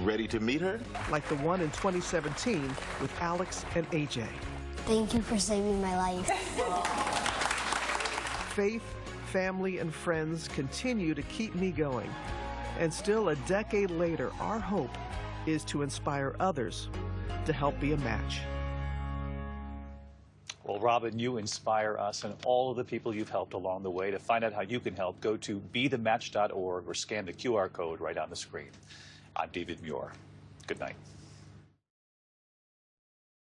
ready to meet her? Like the one in 2017 with Alex and AJ. Thank you for saving my life. Faith, family, and friends continue to keep me going. And still a decade later, our hope is to inspire others to help be a match. Well, Robin, you inspire us and all of the people you've helped along the way. To find out how you can help, go to bethematch.org or scan the QR code right on the screen. I'm David Muir. Good night.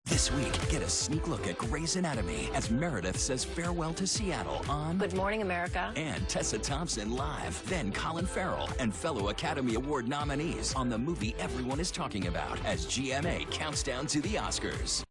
This week, get a sneak look at Grey's Anatomy as Meredith says farewell to Seattle on Good Morning America. And Tessa Thompson live. Then Colin Farrell and fellow Academy Award nominees on the movie everyone is talking about as GMA counts down to the Oscars.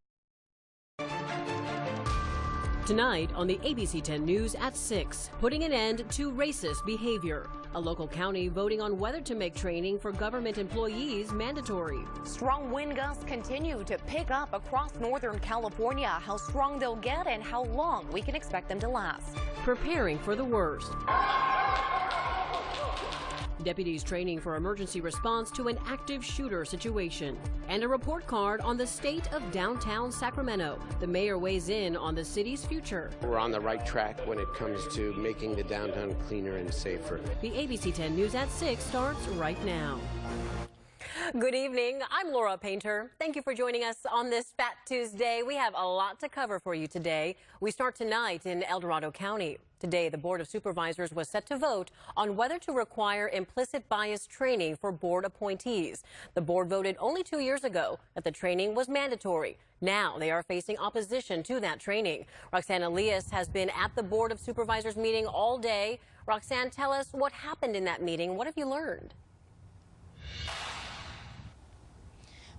Tonight on the ABC 10 News at 6, putting an end to racist behavior. A local county voting on whether to make training for government employees mandatory. Strong wind gusts continue to pick up across Northern California. How strong they'll get and how long we can expect them to last. Preparing for the worst. Deputies training for emergency response to an active shooter situation. And a report card on the state of downtown Sacramento. The mayor weighs in on the city's future. We're on the right track when it comes to making the downtown cleaner and safer. The ABC 10 News at 6 starts right now. Good evening. I'm Laura Painter. Thank you for joining us on this Fat Tuesday. We have a lot to cover for you today. We start tonight in El Dorado County. Today, the Board of Supervisors was set to vote on whether to require implicit bias training for board appointees. The board voted only 2 years ago that the training was mandatory. Now they are facing opposition to that training. Roxanne Elias has been at the Board of Supervisors meeting all day. Roxanne, tell us what happened in that meeting. What have you learned?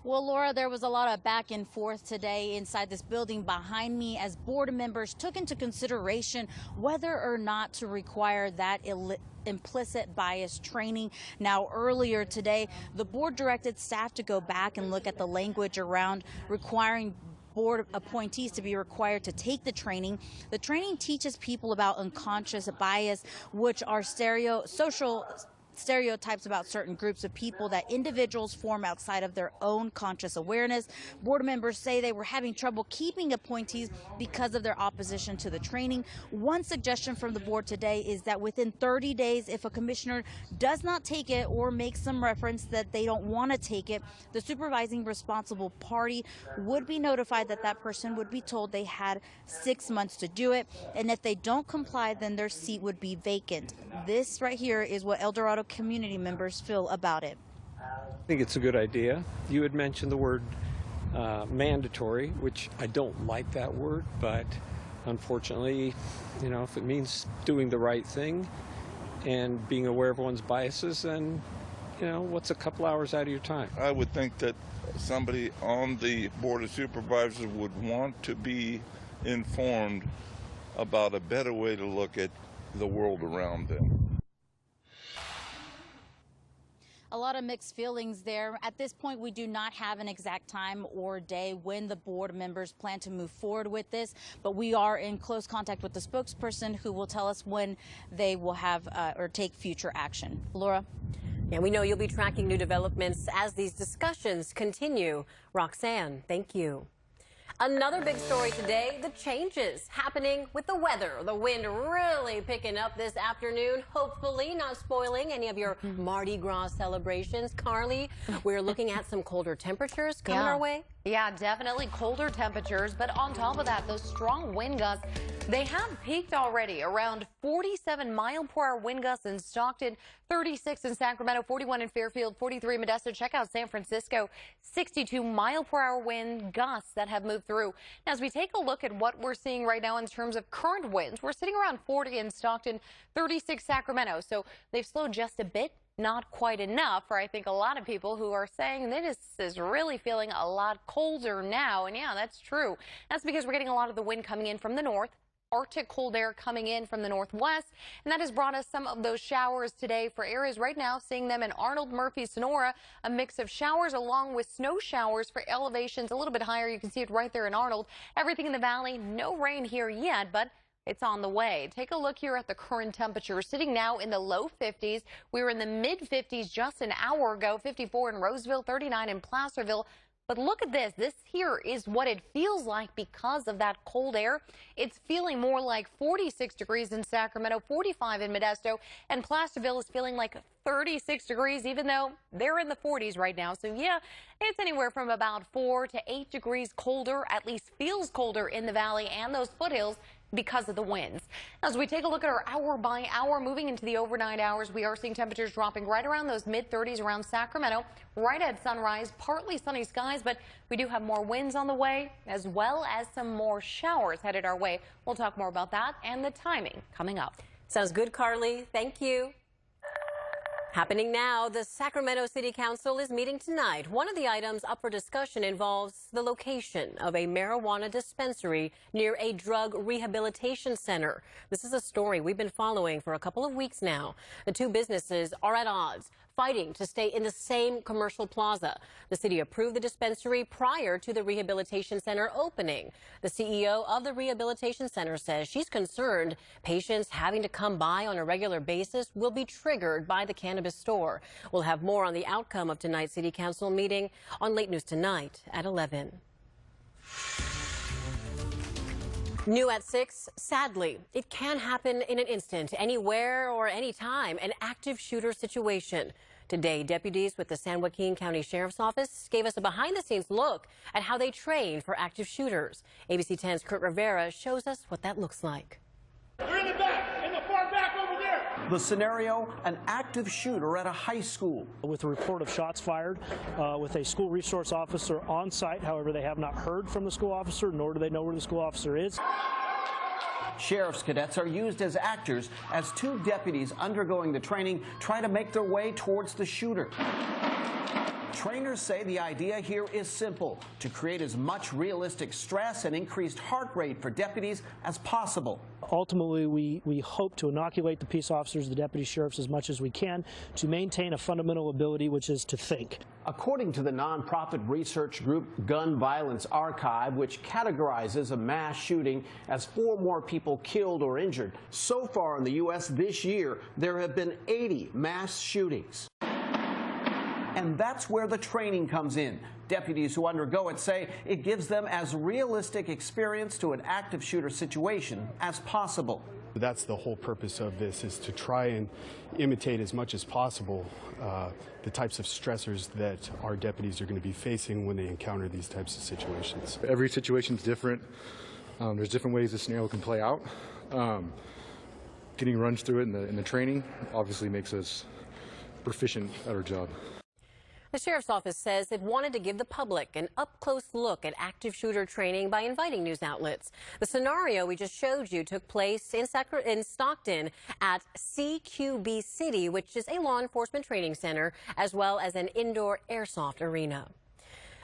Well, Laura, there was a lot of back and forth today inside this building behind me as board members took into consideration whether or not to require that implicit bias training. Now, earlier today, the board directed staff to go back and look at the language around requiring board appointees to be required to take the training. The training teaches people about unconscious bias, which are social stereotypes about certain groups of people that individuals form outside of their own conscious awareness. Board members say they were having trouble keeping appointees because of their opposition to the training. One suggestion from the board today is that within 30 days, if a commissioner does not take it or makes some reference that they don't want to take it, the supervising responsible party would be notified that that person would be told they had 6 months to do it. And if they don't comply, then their seat would be vacant. This right here is what El Dorado community members feel about it. I think it's a good idea. You had mentioned the word mandatory, which I don't like that word, but unfortunately, you know, if it means doing the right thing and being aware of one's biases, then, you know, what's a couple hours out of your time? I would think that somebody on the Board of Supervisors would want to be informed about a better way to look at the world around them. A lot of mixed feelings there. At this point, we do not have an exact time or day when the board members plan to move forward with this, but we are in close contact with the spokesperson who will tell us when they will have or take future action. Laura? Yeah, we know you'll be tracking new developments as these discussions continue. Roxanne, thank you. Another big story today, the changes happening with the weather. The wind really picking up this afternoon, hopefully not spoiling any of your Mardi Gras celebrations. Carly, we're looking at some colder temperatures coming our way. Yeah, definitely colder temperatures, but on top of that, those strong wind gusts, they have peaked already. Around 47-mile-per-hour wind gusts in Stockton, 36 in Sacramento, 41 in Fairfield, 43 in Modesto. Check out San Francisco, 62-mile-per-hour wind gusts that have moved through. Now, as we take a look at what we're seeing right now in terms of current winds, we're sitting around 40 in Stockton, 36 Sacramento. So they've slowed just a bit. Not quite enough for, I think, a lot of people who are saying this is really feeling a lot colder now. And yeah, that's true. That's because we're getting a lot of the wind coming in from the north. Arctic cold air coming in from the northwest, and that has brought us some of those showers today for areas right now, seeing them in Arnold, Murphy, Sonora, a mix of showers along with snow showers for elevations a little bit higher. You can see it right there in Arnold. Everything in the valley, no rain here yet, but It's on the way. Take a look here at the current temperature, sitting now in the low 50s. We were in the mid 50s just an hour ago, 54 in Roseville, 39 in Placerville. But look at this. This here is what it feels like because of that cold air. It's feeling more like 46 degrees in Sacramento, 45 in Modesto, and Placerville is feeling like 36 degrees, even though they're in the 40s right now. So yeah, it's anywhere from about 4 to 8 degrees colder, at least feels colder in the valley and those foothills because of the winds. As we take a look at our hour by hour, moving into the overnight hours, we are seeing temperatures dropping right around those mid-30s around Sacramento, right at sunrise, partly sunny skies, but we do have more winds on the way, as well as some more showers headed our way. We'll talk more about that and the timing coming up. Sounds good, Carly. Thank you. Happening now, the Sacramento City Council is meeting tonight. One of the items up for discussion involves the location of a marijuana dispensary near a drug rehabilitation center. This is a story we've been following for a couple of weeks now. The two businesses are at odds, fighting to stay in the same commercial plaza. The city approved the dispensary prior to the rehabilitation center opening. The CEO of the rehabilitation center says she's concerned patients having to come by on a regular basis will be triggered by the cannabis store. We'll have more on the outcome of tonight's city council meeting on Late News Tonight at 11. New at 6, sadly, it can happen in an instant, anywhere or anytime, an active shooter situation. Today, deputies with the San Joaquin County Sheriff's Office gave us a behind-the-scenes look at how they train for active shooters. ABC 10's Kurt Rivera shows us what that looks like. They're in the back, in the far back over there. The scenario, an active shooter at a high school. With a report of shots fired, with a school resource officer on site. However, they have not heard from the school officer, nor do they know where the school officer is. Sheriff's cadets are used as actors as two deputies undergoing the training try to make their way towards the shooter. Trainers say the idea here is simple, to create as much realistic stress and increased heart rate for deputies as possible. Ultimately, we hope to inoculate the peace officers, the deputy sheriffs, as much as we can to maintain a fundamental ability, which is to think. According to the nonprofit research group Gun Violence Archive, which categorizes a mass shooting as 4 more people killed or injured, so far in the U.S. this year, there have been 80 mass shootings. And that's where the training comes in. Deputies who undergo it say it gives them as realistic experience to an active shooter situation as possible. That's the whole purpose of this, is to try and imitate as much as possible the types of stressors that our deputies are going to be facing when they encounter these types of situations. Every situation is different. There's different ways the scenario can play out. Getting runs through it in the training obviously makes us proficient at our job. The Sheriff's Office says it wanted to give the public an up-close look at active shooter training by inviting news outlets. The scenario we just showed you took place in Stockton at CQB City, which is a law enforcement training center, as well as an indoor airsoft arena.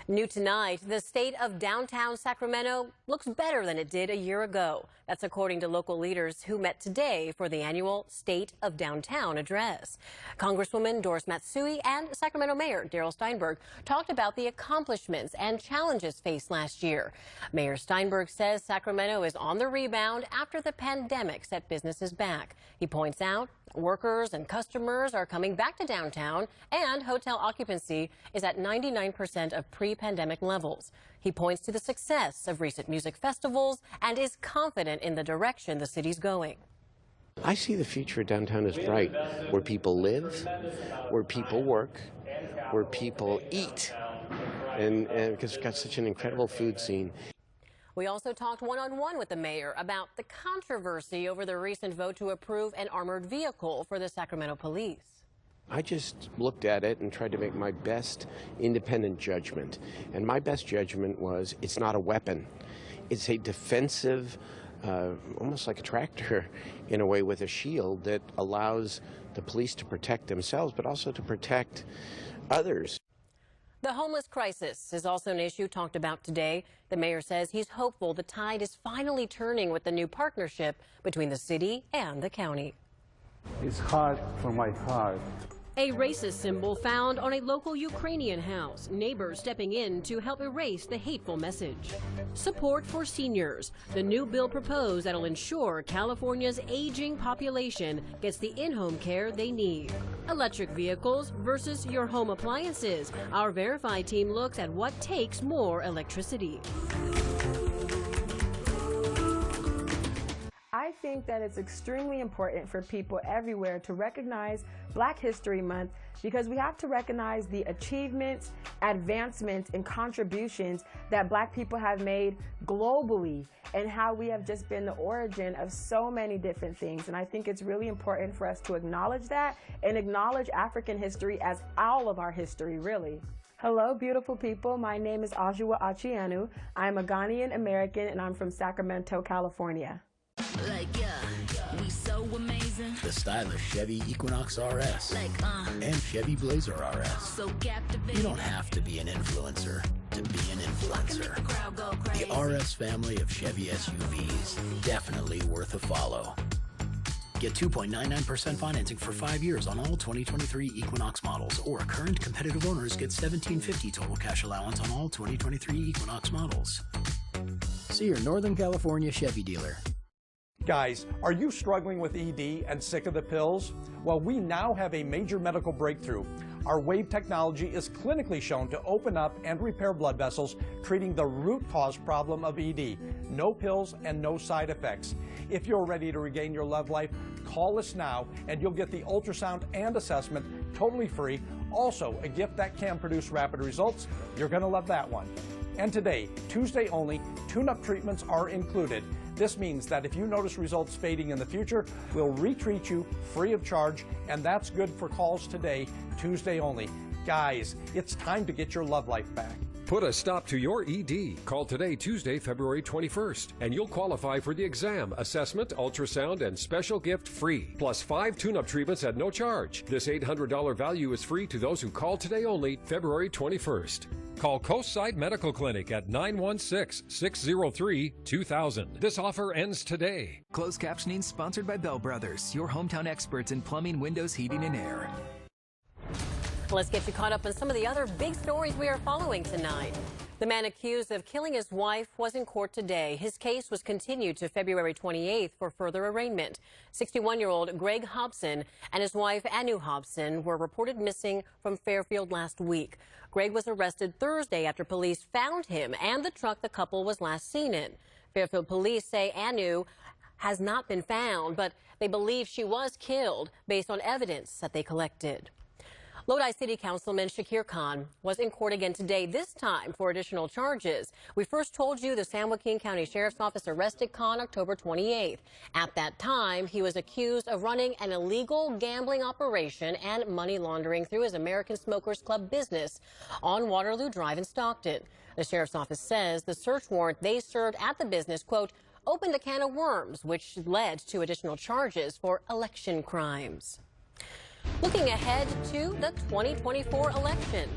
New tonight, the state of downtown Sacramento looks better than it did a year ago. That's according to local leaders who met today for the annual State of Downtown address. Congresswoman Doris Matsui and Sacramento Mayor Darrell Steinberg talked about the accomplishments and challenges faced last year. Mayor Steinberg says Sacramento is on the rebound after the pandemic set businesses back. He points out workers and customers are coming back to downtown, and hotel occupancy is at 99% of pre-pandemic levels. He points to the success of recent music festivals and is confident in the direction the city's going. I see the future of downtown as bright, where people live, where people work, where people eat, and because we've got such an incredible food scene. We also talked one-on-one with the mayor about the controversy over the recent vote to approve an armored vehicle for the Sacramento police. I just looked at it and tried to make my best independent judgment. And my best judgment was it's not a weapon. It's a defensive, almost like a tractor in a way, with a shield that allows the police to protect themselves, but also to protect others. The homeless crisis is also an issue talked about today. The mayor says he's hopeful the tide is finally turning with the new partnership between the city and the county. It's hard for my heart A racist symbol found on a local Ukrainian house. Neighbors stepping in to help erase the hateful message. Support for seniors. The new bill proposed that'll ensure California's aging population gets the in-home care they need. Electric vehicles versus your home appliances. Our Verify team looks at what takes more electricity. I think that it's extremely important for people everywhere to recognize Black History Month because we have to recognize the achievements, advancements, and contributions that Black people have made globally and how we have just been the origin of so many different things. And I think it's really important for us to acknowledge that and acknowledge African history as all of our history, really. Hello, beautiful people. My name is Ajua Achianu. I'm a Ghanaian American and I'm from Sacramento, California. Like, yeah, we so amazing. The stylish Chevy Equinox RS and Chevy Blazer RS. So captivating. You don't have to be an influencer to be an influencer. The RS family of Chevy SUVs, definitely worth a follow. Get 2.99% financing for 5 years on all 2023 Equinox models, or current competitive owners get $1,750 total cash allowance on all 2023 Equinox models. See your Northern California Chevy dealer. Guys, are you struggling with ED and sick of the pills? Well, we now have a major medical breakthrough. Our WAVE technology is clinically shown to open up and repair blood vessels, treating the root cause problem of ED. No pills and no side effects. If you're ready to regain your love life, call us now and you'll get the ultrasound and assessment totally free. Also, a gift that can produce rapid results. You're going to love that one. And today, Tuesday only, tune-up treatments are included. This means that if you notice results fading in the future, we'll retreat you free of charge, and that's good for calls today, Tuesday only. Guys, it's time to get your love life back. Put a stop to your ED. Call today, Tuesday, February 21st, and you'll qualify for the exam, assessment, ultrasound, and special gift free, plus 5 tune-up treatments at no charge. This $800 value is free to those who call today only, February 21st. Call Coastside Medical Clinic at 916-603-2000. This offer ends today. Closed captioning sponsored by Bell Brothers, your hometown experts in plumbing, windows, heating, and air. Let's get you caught up on some of the other big stories we are following tonight. The man accused of killing his wife was in court today. His case was continued to February 28th for further arraignment. 61-year-old Greg Hobson and his wife Anu Hobson were reported missing from Fairfield last week. Greg was arrested Thursday after police found him and the truck the couple was last seen in. Fairfield police say Anu has not been found, but they believe she was killed based on evidence that they collected. Lodi City Councilman Shakir Khan was in court again today, this time for additional charges. We first told you the San Joaquin County Sheriff's Office arrested Khan October 28th. At that time, he was accused of running an illegal gambling operation and money laundering through his American Smokers Club business on Waterloo Drive in Stockton. The Sheriff's Office says the search warrant they served at the business, quote, opened a can of worms, which led to additional charges for election crimes. Looking ahead to the 2024 election,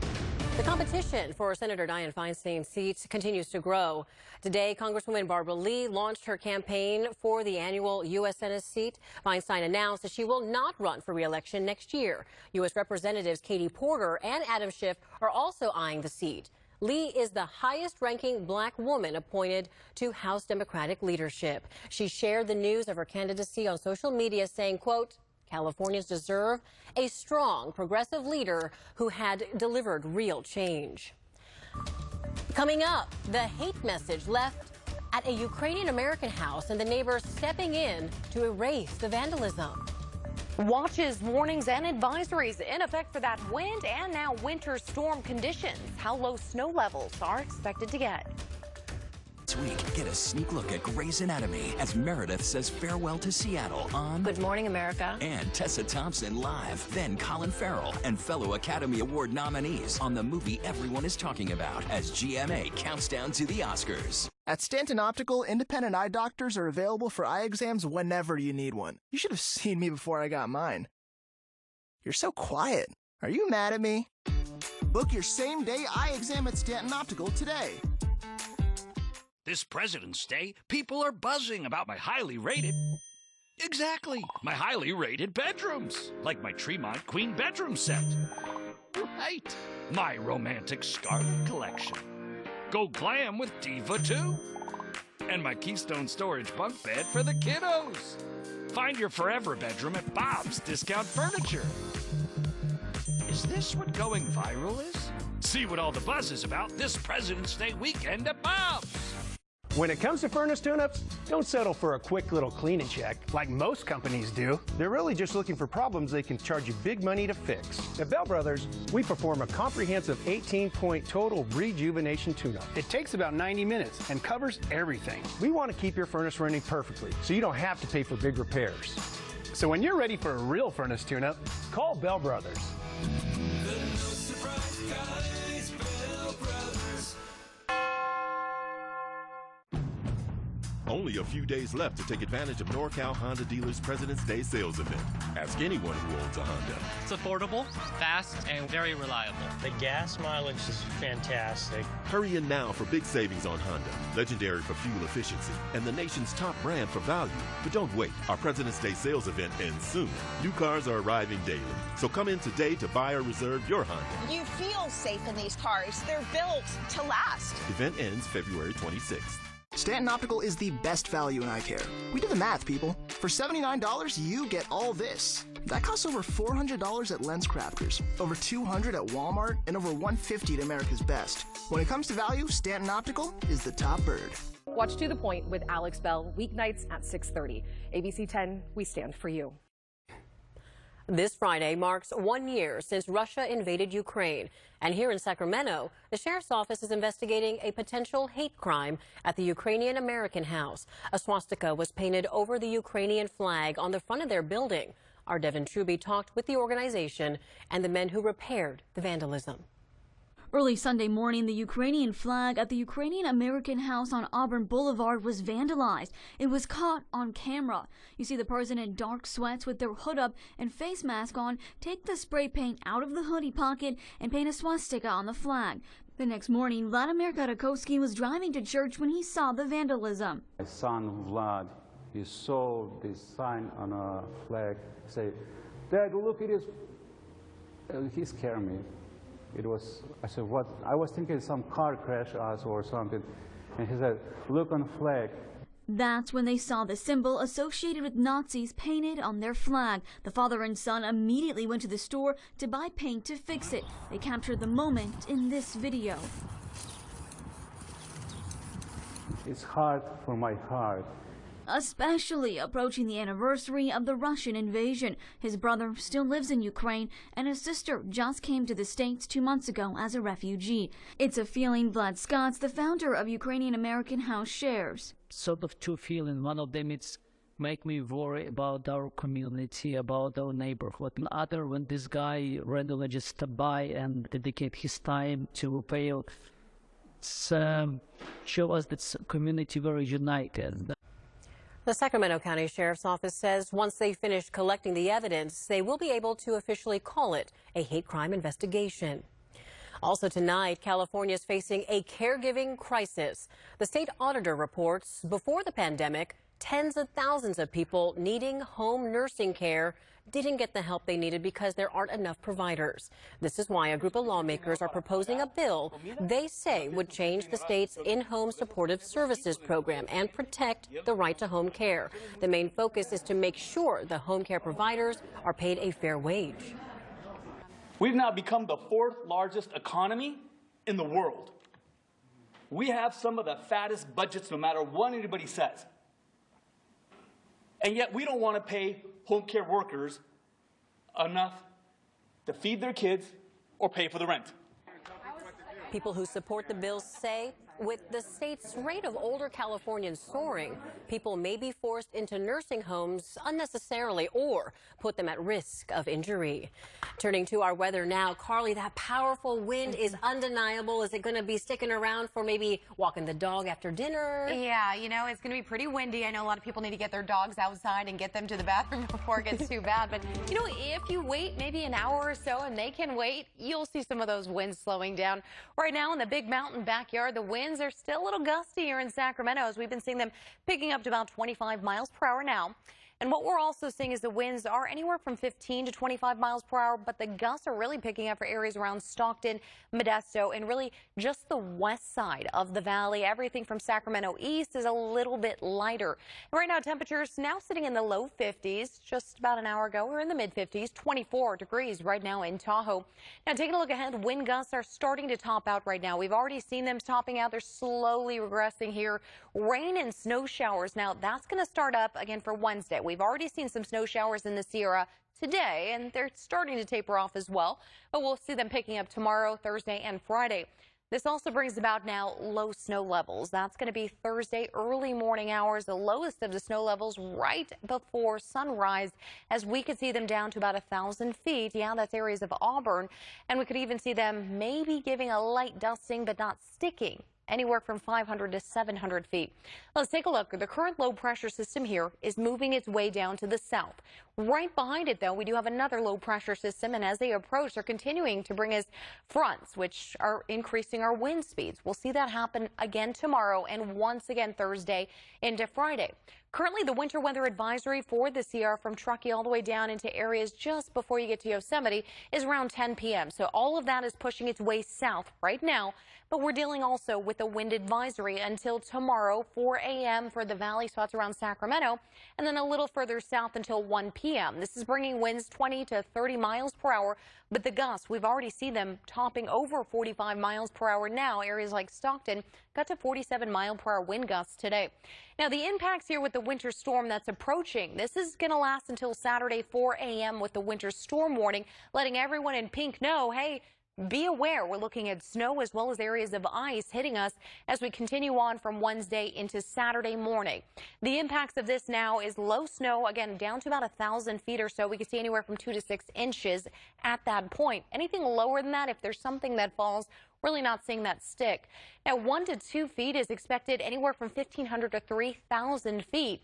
the competition for Senator Dianne Feinstein's seat continues to grow. Today, Congresswoman Barbara Lee launched her campaign for the annual U.S. Senate seat. Feinstein announced that she will not run for re-election next year. U.S. Representatives Katie Porter and Adam Schiff are also eyeing the seat. Lee is the highest-ranking black woman appointed to House Democratic leadership. She shared the news of her candidacy on social media, saying, quote, Californians deserve a strong, progressive leader who had delivered real change. Coming up, the hate message left at a Ukrainian-American house and the neighbors stepping in to erase the vandalism. Watches, warnings, and advisories in effect for that wind and now winter storm conditions. How low snow levels are expected to get. This week, get a sneak look at Grey's Anatomy as Meredith says farewell to Seattle on Good Morning America. And Tessa Thompson live. Then Colin Farrell and fellow Academy Award nominees on the movie everyone is talking about as GMA counts down to the Oscars. At Stanton Optical, independent eye doctors are available for eye exams whenever you need one. You should have seen me before I got mine. You're so quiet. Are you mad at me? Book your same-day eye exam at Stanton Optical today. This President's Day, people are buzzing about my highly rated Exactly. My highly rated bedrooms. Like my Tremont Queen bedroom set. Right. My romantic Scarlet collection. Go glam with Diva 2. And my Keystone Storage bunk bed for the kiddos. Find your forever bedroom at Bob's Discount Furniture. Is this what going viral is? See what all the buzz is about this President's Day weekend at Bob's. When it comes to furnace tune-ups, don't settle for a quick little clean and check like most companies do. They're really just looking for problems they can charge you big money to fix. At Bell Brothers, we perform a comprehensive 18-point total rejuvenation tune-up. It takes about 90 minutes and covers everything. We want to keep your furnace running perfectly, so you don't have to pay for big repairs. So when you're ready for a real furnace tune-up, call Bell Brothers. Only a few days left to take advantage of NorCal Honda Dealers President's Day sales event. Ask anyone who owns a Honda. It's affordable, fast, and very reliable. The gas mileage is fantastic. Hurry in now for big savings on Honda, legendary for fuel efficiency, and the nation's top brand for value. But don't wait. Our President's Day sales event ends soon. New cars are arriving daily. So come in today to buy or reserve your Honda. You feel safe in these cars. They're built to last. Event ends February 26th. Stanton Optical is the best value in eye care. We did the math, people. For $79, you get all this. That costs over $400 at LensCrafters, over $200 at Walmart, and over $150 at America's Best. When it comes to value, Stanton Optical is the top bird. Watch To The Point with Alex Bell, weeknights at 6:30. ABC 10, we stand for you. This Friday marks 1 year since Russia invaded Ukraine. And here in Sacramento, the sheriff's office is investigating a potential hate crime at the Ukrainian American House. A swastika was painted over the Ukrainian flag on the front of their building. Our Devin Truby talked with the organization and the men who repaired the vandalism. Early Sunday morning, the Ukrainian flag at the Ukrainian American House on Auburn Boulevard was vandalized. It was caught on camera. You see the person in dark sweats with their hood up and face mask on take the spray paint out of the hoodie pocket and paint a swastika on the flag. The next morning, Vladimir Karakowski was driving to church when he saw the vandalism. My son Vlad, he saw this sign on a flag, say, "Dad, look at this." He scared me. I said, what? I was thinking some car crash us or something. And he said, "Look on flag." That's when they saw the symbol associated with Nazis painted on their flag. The father and son immediately went to the store to buy paint to fix it. They captured the moment in this video. It's hard for my heart. Especially approaching the anniversary of the Russian invasion. His brother still lives in Ukraine, and his sister just came to the States 2 months ago as a refugee. It's a feeling Vlad Scotts, the founder of Ukrainian American House, shares. Sort of two feelings. One of them is make me worry about our community, about our neighborhood. The other, when this guy randomly just stop by and dedicate his time to pay, show us that community very united. The Sacramento County Sheriff's Office says once they finish collecting the evidence, they will be able to officially call it a hate crime investigation. Also tonight, California is facing a caregiving crisis. The state auditor reports before the pandemic, tens of thousands of people needing home nursing care didn't get the help they needed because there aren't enough providers. This is why a group of lawmakers are proposing a bill they say would change the state's in-home supportive services program and protect the right to home care. The main focus is to make sure the home care providers are paid a fair wage. We've now become the fourth largest economy in the world. We have some of the fattest budgets no matter what anybody says. And yet we don't want to pay home care workers enough to feed their kids or pay for the rent. People who support the bill say with the state's rate of older Californians soaring, people may be forced into nursing homes unnecessarily or put them at risk of injury. Turning to our weather now, Carly, that powerful wind is undeniable. Is it going to be sticking around for maybe walking the dog after dinner? Yeah, you know, it's going to be pretty windy. I know a lot of people need to get their dogs outside and get them to the bathroom before it gets too bad. But, you know, if you wait maybe an hour or so and they can wait, you'll see some of those winds slowing down. Right now in the Big Mountain backyard, the winds are still a little gusty here in Sacramento, as we've been seeing them picking up to about 25 miles per hour now. And what we're also seeing is the winds are anywhere from 15 to 25 miles per hour, but the gusts are really picking up for areas around Stockton, Modesto, and really just the west side of the valley. Everything from Sacramento east is a little bit lighter. Right now, temperatures now sitting in the low 50s. Just about an hour ago, we were in the mid 50s, 24 degrees right now in Tahoe. Now, taking a look ahead, wind gusts are starting to top out right now. We've already seen them topping out. They're slowly regressing here. Rain and snow showers. Now, that's going to start up again for Wednesday. We've already seen some snow showers in the Sierra today, and they're starting to taper off as well. But we'll see them picking up tomorrow, Thursday, and Friday. This also brings about now low snow levels. That's going to be Thursday early morning hours, the lowest of the snow levels right before sunrise, as we could see them down to about 1,000 feet. Yeah, that's areas of Auburn, and we could even see them maybe giving a light dusting but not sticking. Anywhere from 500 to 700 feet. Let's take a look. The current low pressure system here is moving its way down to the south. Right behind it, though, we do have another low pressure system, and as they approach, they're continuing to bring us fronts, which are increasing our wind speeds. We'll see that happen again tomorrow and once again Thursday into Friday. Currently, the winter weather advisory for the Sierra from Truckee all the way down into areas just before you get to Yosemite is around 10 p.m. So all of that is pushing its way south right now. But we're dealing also with a wind advisory until tomorrow, 4 a.m. for the valley spots around Sacramento, and then a little further south until 1 p.m. This is bringing winds 20 to 30 miles per hour, but the gusts, we've already seen them topping over 45 miles per hour now. Areas like Stockton got to 47 mile per hour wind gusts today. Now, the impacts here with the winter storm that's approaching, this is going to last until Saturday, 4 a.m. with the winter storm warning, letting everyone in pink know, hey, be aware. We're looking at snow as well as areas of ice hitting us as we continue on from Wednesday into Saturday morning. The impacts of this now is low snow, again, down to about 1,000 feet or so. We can see anywhere from 2 to 6 inches at that point. Anything lower than that, if there's something that falls, really not seeing that stick. Now, 1 to 2 feet is expected anywhere from 1,500 to 3,000 feet.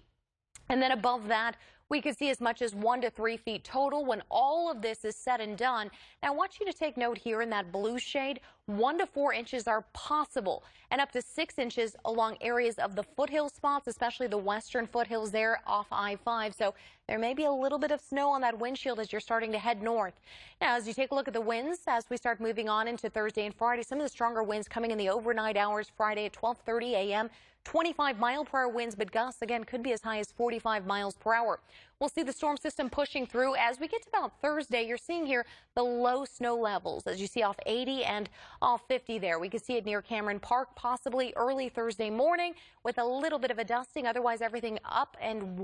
And then above that, we could see as much as 1 to 3 feet total when all of this is said and done. Now, I want you to take note here in that blue shade, 1 to 4 inches are possible, and up to 6 inches along areas of the foothill spots, especially the western foothills there off I-5. So there may be a little bit of snow on that windshield as you're starting to head north. Now, as you take a look at the winds, as we start moving on into Thursday and Friday, some of the stronger winds coming in the overnight hours Friday at 12:30 a.m. 25 mile per hour winds, but gusts again could be as high as 45 miles per hour. We'll see the storm system pushing through as we get to about Thursday. You're seeing here the low snow levels as you see off 80 and off 50 there. We could see it near Cameron Park, possibly early Thursday morning with a little bit of a dusting. Otherwise, everything up and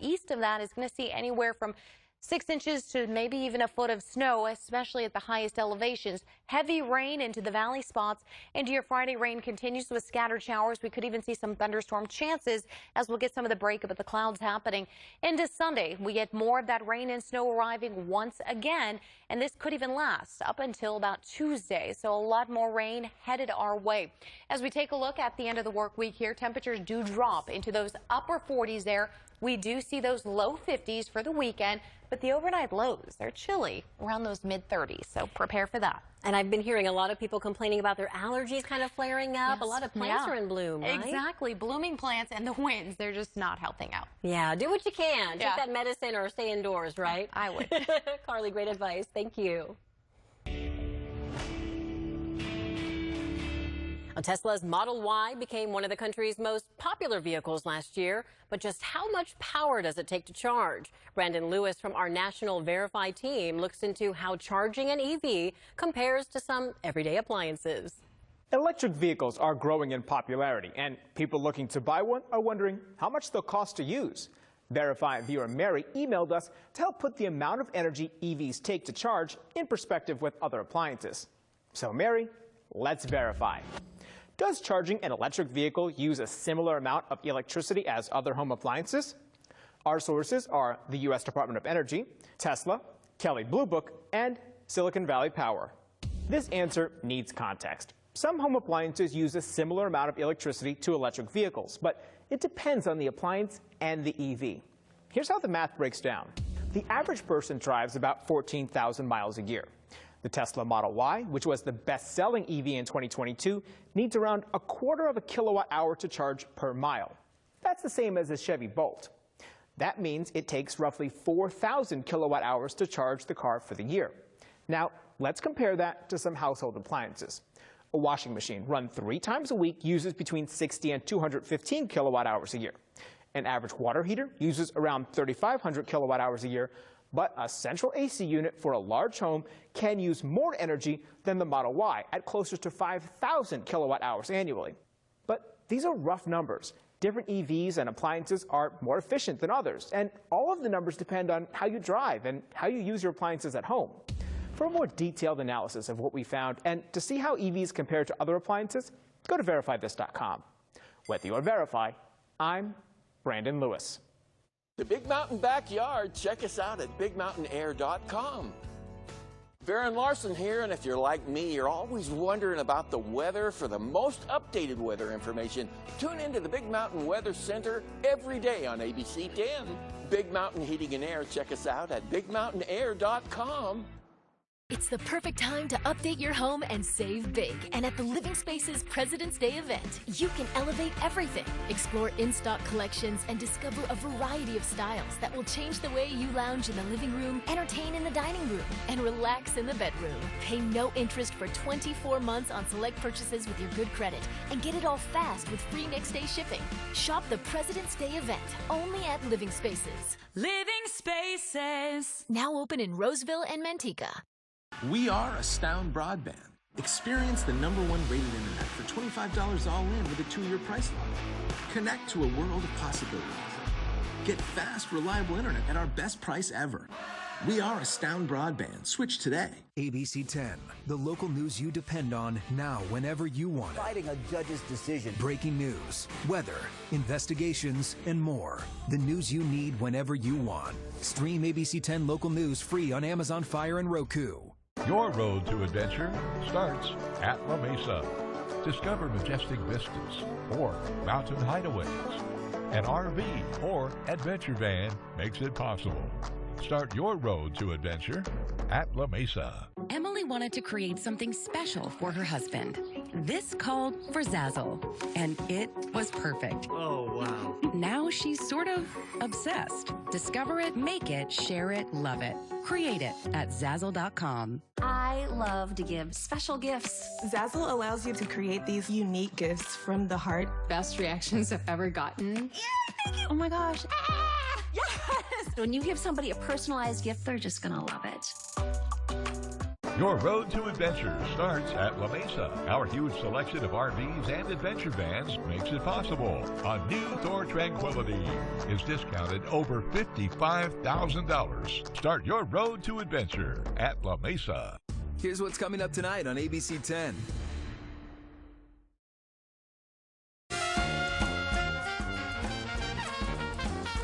east of that is going to see anywhere from 6 inches to maybe even a foot of snow, especially at the highest elevations. Heavy rain into the valley spots. Into your Friday, rain continues with scattered showers. We could even see some thunderstorm chances as we'll get some of the breakup of the clouds happening. Into Sunday, we get more of that rain and snow arriving once again, and this could even last up until about Tuesday. So a lot more rain headed our way. As we take a look at the end of the work week here, temperatures do drop into those upper 40s there. We do see those low 50s for the weekend, but the overnight lows, they're chilly around those mid-30s, so prepare for that. And I've been hearing a lot of people complaining about their allergies kind of flaring up. Yes. A lot of plants are in bloom, right? Exactly. Blooming plants and the winds, they're just not helping out. Yeah, do what you can. Take that medicine or stay indoors, right? I would. Carly, great advice. Thank you. Tesla's Model Y became one of the country's most popular vehicles last year, but just how much power does it take to charge? Brandon Lewis from our National Verify team looks into how charging an EV compares to some everyday appliances. Electric vehicles are growing in popularity, and people looking to buy one are wondering how much they'll cost to use. Verify viewer Mary emailed us to help put the amount of energy EVs take to charge in perspective with other appliances. So Mary, let's verify. Does charging an electric vehicle use a similar amount of electricity as other home appliances? Our sources are the U.S. Department of Energy, Tesla, Kelley Blue Book, and Silicon Valley Power. This answer needs context. Some home appliances use a similar amount of electricity to electric vehicles, but it depends on the appliance and the EV. Here's how the math breaks down. The average person drives about 14,000 miles a year. The Tesla Model Y, which was the best-selling EV in 2022, needs around 1/4 of a kilowatt-hour to charge per mile. That's the same as a Chevy Bolt. That means it takes roughly 4,000 kilowatt hours to charge the car for the year. Now, let's compare that to some household appliances. A washing machine run 3 times a week uses between 60 and 215 kilowatt hours a year. An average water heater uses around 3,500 kilowatt hours a year, but a central AC unit for a large home can use more energy than the Model Y at closer to 5,000 kilowatt hours annually. But these are rough numbers. Different EVs and appliances are more efficient than others, and all of the numbers depend on how you drive and how you use your appliances at home. For a more detailed analysis of what we found and to see how EVs compare to other appliances, go to verifythis.com. With your Verify, I'm Brandon Lewis. The Big Mountain Backyard, check us out at bigmountainair.com. Baron Larson here, and if you're like me, you're always wondering about the weather. For the most updated weather information, tune into the Big Mountain Weather Center every day on ABC 10. Big Mountain Heating and Air, check us out at bigmountainair.com. It's the perfect time to update your home and save big. And at the Living Spaces President's Day event, you can elevate everything. Explore in-stock collections and discover a variety of styles that will change the way you lounge in the living room, entertain in the dining room, and relax in the bedroom. Pay no interest for 24 months on select purchases with your good credit and get it all fast with free next-day shipping. Shop the President's Day event only at Living Spaces. Living Spaces. Now open in Roseville and Manteca. We are Astound Broadband. Experience the #1 rated internet for $25 all in with a 2-year price lock. Connect to a world of possibilities. Get fast, reliable internet at our best price ever. We are Astound Broadband. Switch today. ABC 10, the local news you depend on now whenever you want it. Fighting a judge's decision. Breaking news, weather, investigations, and more. The news you need whenever you want. Stream ABC 10 local news free on Amazon Fire and Roku. Your road to adventure starts at La Mesa. Discover majestic vistas or mountain hideaways. An RV or adventure van makes it possible. Start your road to adventure at La Mesa. Emily wanted to create something special for her husband. This called for Zazzle, and it was perfect. Oh, wow. Now she's sort of obsessed. Discover it, make it, share it, love it. Create it at Zazzle.com. I love to give special gifts. Zazzle allows you to create these unique gifts from the heart. Best reactions I've ever gotten. Yeah, thank you. Oh my gosh. Yes! When you give somebody a personalized gift, they're just gonna love it. Your road to adventure starts at La Mesa. Our huge selection of RVs and adventure vans makes it possible. A new Thor Tranquility is discounted over $55,000. Start your road to adventure at La Mesa. Here's what's coming up tonight on ABC 10.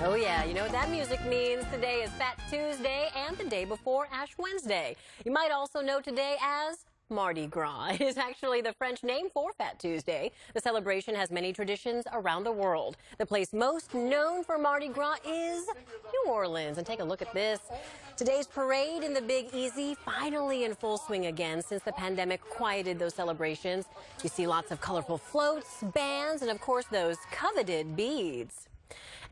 Oh yeah, you know what that music means. Today is Fat Tuesday and the day before Ash Wednesday. You might also know today as Mardi Gras. It is actually the French name for Fat Tuesday. The celebration has many traditions around the world. The place most known for Mardi Gras is New Orleans. And take a look at this. Today's parade in the Big Easy finally in full swing again since the pandemic quieted those celebrations. You see lots of colorful floats, bands, and of course those coveted beads.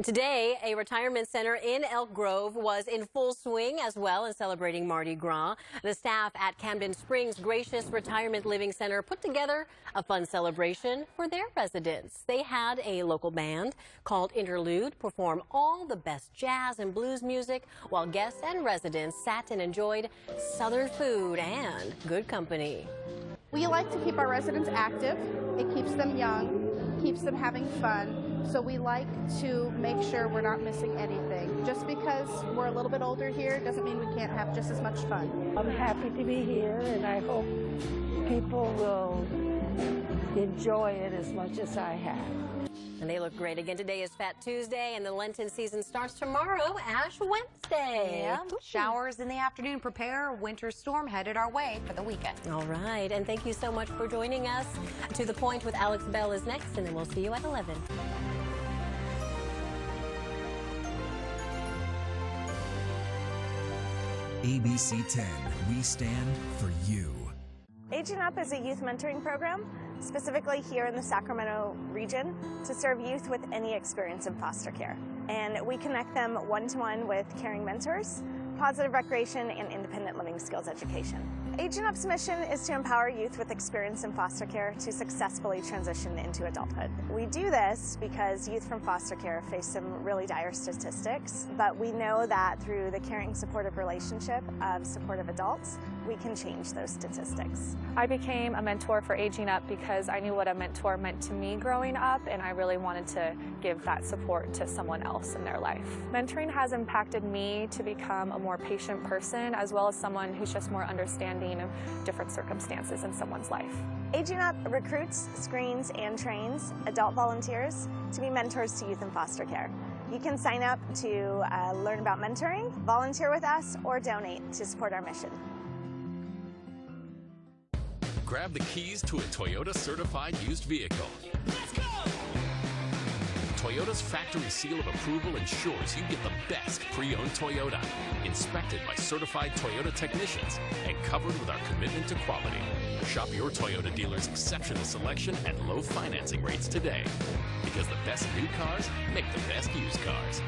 Today, a retirement center in Elk Grove was in full swing as well in celebrating Mardi Gras. The staff at Camden Springs Gracious Retirement Living Center put together a fun celebration for their residents. They had a local band called Interlude perform all the best jazz and blues music while guests and residents sat and enjoyed Southern food and good company. We like to keep our residents active. It keeps them young, keeps them having fun. So we like to make sure we're not missing anything. Just because we're a little bit older here doesn't mean we can't have just as much fun. I'm happy to be here, and I hope people will enjoy it as much as I have. And they look great. Again, today is Fat Tuesday, and the Lenten season starts tomorrow, Ash Wednesday. Yeah, showers in the afternoon. Prepare. Winter storm headed our way for the weekend. All right, and thank you so much for joining us. To the Point with Alex Bell is next, and then we'll see you at 11. ABC 10, we stand for you. Aging Up is a youth mentoring program, specifically here in the Sacramento region, to serve youth with any experience in foster care. And we connect them one-to-one with caring mentors, positive recreation, and independent living skills education. Aging Up's mission is to empower youth with experience in foster care to successfully transition into adulthood. We do this because youth from foster care face some really dire statistics, but we know that through the caring, supportive relationship of supportive adults, we can change those statistics. I became a mentor for Aging Up because I knew what a mentor meant to me growing up, and I really wanted to give that support to someone else in their life. Mentoring has impacted me to become a more patient person, as well as someone who's just more understanding of different circumstances in someone's life. Aging Up recruits, screens, and trains adult volunteers to be mentors to youth in foster care. You can sign up to learn about mentoring, volunteer with us, or donate to support our mission. Grab the keys to a Toyota certified used vehicle. Let's go! Toyota's factory seal of approval ensures you get the best pre-owned Toyota, inspected by certified Toyota technicians and covered with our commitment to quality. Shop your Toyota dealer's exceptional selection and low financing rates today, because the best new cars make the best used cars.